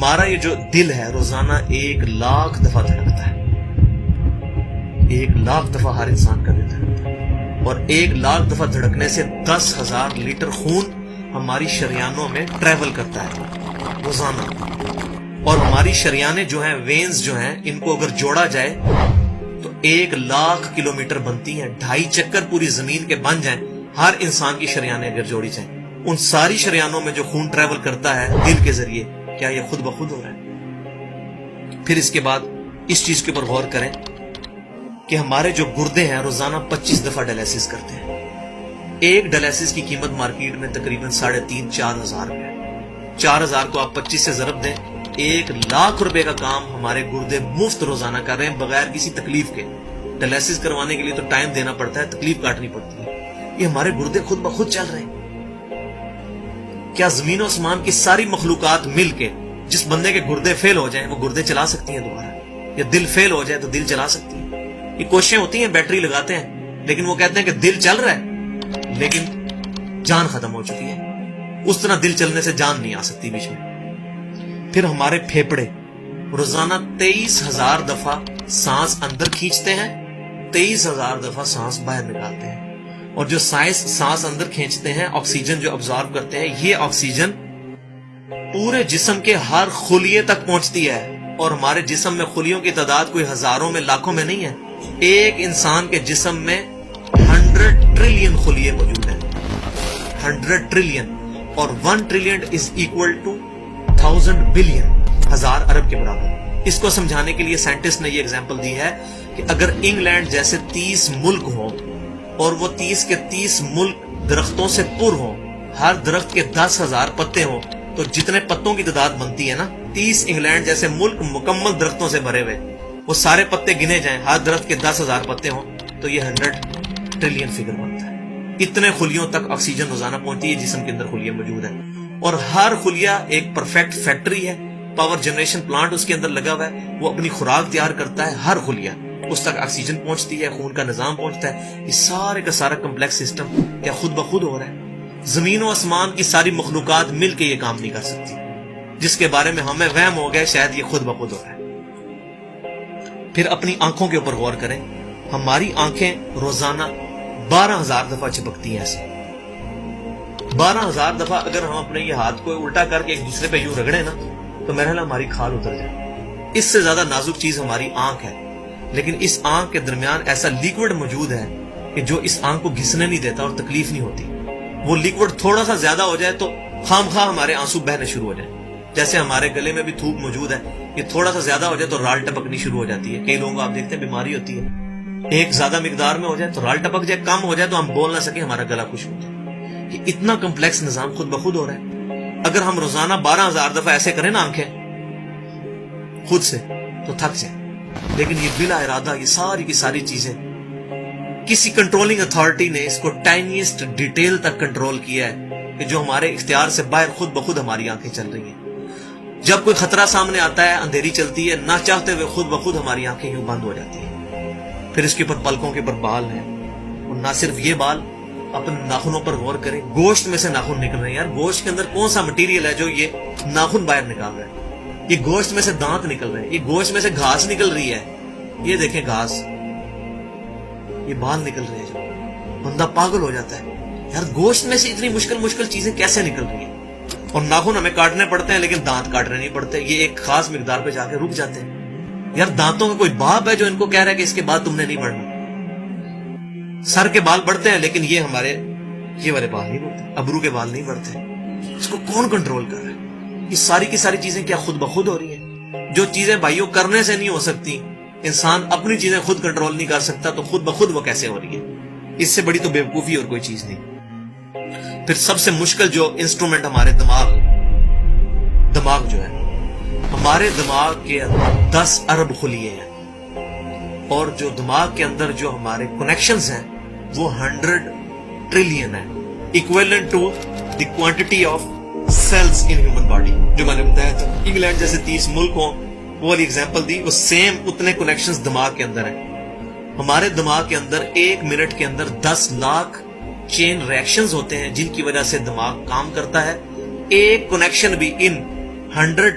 ہمارا یہ جو دل ہے روزانہ 1,00,000 دفعہ دھڑکتا ہے. 1,00,000 دفعہ ہر انسان کا دل دھڑکتا ہے، اور 1,00,000 دفعہ دھڑکنے سے 10,000 لیٹر خون ہماری شریانوں میں ٹریول کرتا ہے روزانہ. اور ہماری شریانیں جو ہیں، وینز جو ہیں، ان کو اگر جوڑا جائے تو 1,00,000 کلومیٹر بنتی ہیں. 2.5 چکر پوری زمین کے بن جائیں ہر انسان کی شریانیں اگر جوڑی جائیں. ان ساری شریانوں میں جو خون ٹریول کرتا ہے دل کے ذریعے، کیا یہ خود بخود ہو رہا ہے؟ پھر اس کے بعد اس چیز کے اوپر غور کریں کہ ہمارے جو گردے ہیں روزانہ 25 دفعہ ڈائلیسس کرتے ہیں. ایک ڈائلیسس کی قیمت مارکیٹ میں تقریباً 3,500-4,000 روپے ہے. 4,000 کو آپ 25 سے ضرب دیں، 1,00,000 روپے کا کام ہمارے گردے مفت روزانہ کر رہے ہیں بغیر کسی تکلیف کے. ڈائلیسس کروانے کے لیے تو ٹائم دینا پڑتا ہے، تکلیف کاٹنی پڑتی ہے. یہ ہمارے گردے خود بخود چل رہے ہیں. کیا زمین و آسمان کی ساری مخلوقات مل کے جس بندے کے گردے فیل ہو جائیں وہ گردے چلا سکتی ہیں دوبارہ؟ یا دل فیل ہو جائے تو دل چلا سکتی ہیں؟ یہ کوششیں ہوتی ہیں، بیٹری لگاتے ہیں، لیکن وہ کہتے ہیں کہ دل چل رہا ہے لیکن جان ختم ہو چکی ہے. اس طرح دل چلنے سے جان نہیں آ سکتی بیچ میں. پھر ہمارے پھیپڑے روزانہ 23,000 دفعہ سانس اندر کھینچتے ہیں، 23,000 دفعہ سانس باہر نکالتے ہیں. اور جو سانس اندر کھینچتے ہیں، آکسیجن جو ابزارو کرتے ہیں، یہ آکسیجن پورے جسم کے ہر خلیے تک پہنچتی ہے. اور ہمارے جسم میں خلیوں کی تعداد کوئی ہزاروں میں لاکھوں میں نہیں ہے. ایک انسان کے جسم میں 100 ٹریلین خلیے موجود ہیں. 100 ٹریلین، اور 1 trillion is equal to 1000 billion, 1000 ارب کے برابر. اس کو سمجھانے کے لیے سائنٹسٹ نے یہ ایگزامپل دی ہے کہ اگر انگلینڈ جیسے 30 ملک ہوں اور وہ 30 کے 30 ملک درختوں سے پر ہوں، ہر درخت کے 10,000 پتے ہوں، تو جتنے پتوں کی تعداد بنتی ہے نا، 30 انگلینڈ جیسے ملک مکمل درختوں سے بھرے ہوئے، وہ سارے پتے گنے جائیں، ہر درخت کے 10,000 پتے ہوں، تو یہ 100 ٹریلین فگر بنتا ہے. اتنے خلیوں تک آکسیجن روزانہ پہنچتی ہے، جسم کے اندر خلیے موجود ہیں. اور ہر خلیہ ایک پرفیکٹ فیکٹری ہے، پاور جنریشن پلانٹ اس کے اندر لگا ہوا ہے. وہ اپنی خوراک تیار کرتا ہے، ہر خلیہ اس تک آکسیجن پہنچتی ہے، خون کا نظام پہنچتا ہے. یہ سارے کا سارا کمپلیکس سسٹم کیا خود بخود ہو رہا ہے؟ زمین و آسمان کی ساری مخلوقات مل کے یہ کام نہیں کر سکتی، جس کے بارے میں ہمیں وہم ہو گیا شاید یہ خود بخود ہو رہا ہے. پھر اپنی آنکھوں کے اوپر غور کریں. ہماری آنکھیں روزانہ 12,000 دفعہ چپکتی ہیں. ایسے 12,000 دفعہ اگر ہم اپنے یہ ہاتھ کو الٹا کر کے ایک دوسرے پہ یوں رگڑیں نا، تو میرا خیال ہماری کھال اتر جائے. اس سے زیادہ نازک چیز ہماری آنکھ ہے. لیکن اس آنکھ کے درمیان ایسا لیکوڈ موجود ہے کہ جو اس آنکھ کو گھسنے نہیں دیتا اور تکلیف نہیں ہوتی. وہ لیکوڈ تھوڑا سا زیادہ ہو جائے تو خام خواہ ہمارے آنسو بہنے شروع ہو جائیں. جیسے ہمارے گلے میں بھی تھوک موجود ہے، یہ تھوڑا سا زیادہ ہو جائے تو رال ٹپکنی شروع ہو جاتی ہے. کئی لوگوں کو آپ دیکھتے ہیں بیماری ہوتی ہے، ایک زیادہ مقدار میں ہو جائے تو رال ٹپک جائے، کم ہو جائے تو ہم بول نہ سکیں، ہمارا گلا خشک ہو جائے. یہ اتنا کمپلیکس نظام خود بخود ہو رہا ہے. اگر ہم روزانہ 12,000 دفعہ ایسے کریں نا آنکھیں خود سے تو تھک جائیں. لیکن یہ بلا ارادہ یہ ساری کی ساری چیزیں کسی کنٹرولنگ اتھارٹی نے اس کو ٹائنیسٹ ڈیٹیل تک کنٹرول کیا ہے کہ جو ہمارے اختیار سے باہر خود بخود ہماری آنکھیں چل رہی ہیں. جب کوئی خطرہ سامنے آتا ہے، اندھیری چلتی ہے، نہ چاہتے ہوئے خود بخود ہماری آنکھیں یوں بند ہو جاتی ہیں. پھر اس کے اوپر پلکوں کے اوپر بال ہیں، اور نہ صرف یہ بال، اپنے ناخنوں پر غور کریں. گوشت میں سے ناخن نکل رہے ہیں. یار گوشت کے اندر کون سا مٹیریل ہے جو یہ ناخن باہر نکال رہا ہے؟ یہ گوشت میں سے دانت نکل رہے ہیں، یہ گوشت میں سے گھاس نکل رہی ہے. یہ دیکھیں گھاس، یہ بال نکل رہے ہیں. جو بندہ پاگل ہو جاتا ہے، یار گوشت میں سے اتنی مشکل چیزیں کیسے نکل رہی ہیں؟ اور ناخن ہمیں کاٹنے پڑتے ہیں لیکن دانت کاٹنے نہیں پڑتے. یہ ایک خاص مقدار پہ جا کے رک جاتے ہیں. یار دانتوں کا کوئی باپ ہے جو ان کو کہہ رہا ہے کہ اس کے بعد تم نے نہیں بڑھنا؟ سر کے بال بڑھتے ہیں لیکن یہ ہمارے یہ والے بال نہیں بڑھتے، ابرو کے بال نہیں بڑھتے. اس کو کون کنٹرول کر رہا ہے؟ یہ ساری کی ساری چیزیں کیا خود بخود ہو رہی ہیں؟ جو چیزیں بھائیوں کرنے سے نہیں ہو سکتی، انسان اپنی چیزیں خود کنٹرول نہیں کر سکتا، تو خود بخود وہ کیسے ہو رہی ہے؟ اس سے بڑی تو بیوقوفی اور کوئی چیز نہیں. پھر سب سے مشکل جو انسٹرومنٹ ہمارے دماغ جو ہے، ہمارے دماغ کے 10 ارب خلیے ہیں، اور جو دماغ کے اندر جو ہمارے کنیکشنز ہیں وہ 100 ٹریلین ہیں، equivalent to the quantity of cells in human body. جو میں نے بتایا تھا انگلینڈ جیسے 30 ملک ہوں، وہ والی ایگزامپل دی، وہ سیم اتنے کنیکشنز دماغ کے اندر ہیں. ہمارے دماغ کے اندر 1 منٹ کے اندر 10 لاکھ چین ریئیکشنز ہوتے ہیں جن کی وجہ سے دماغ کام کرتا ہے. ایک کنیکشن بھی ان 100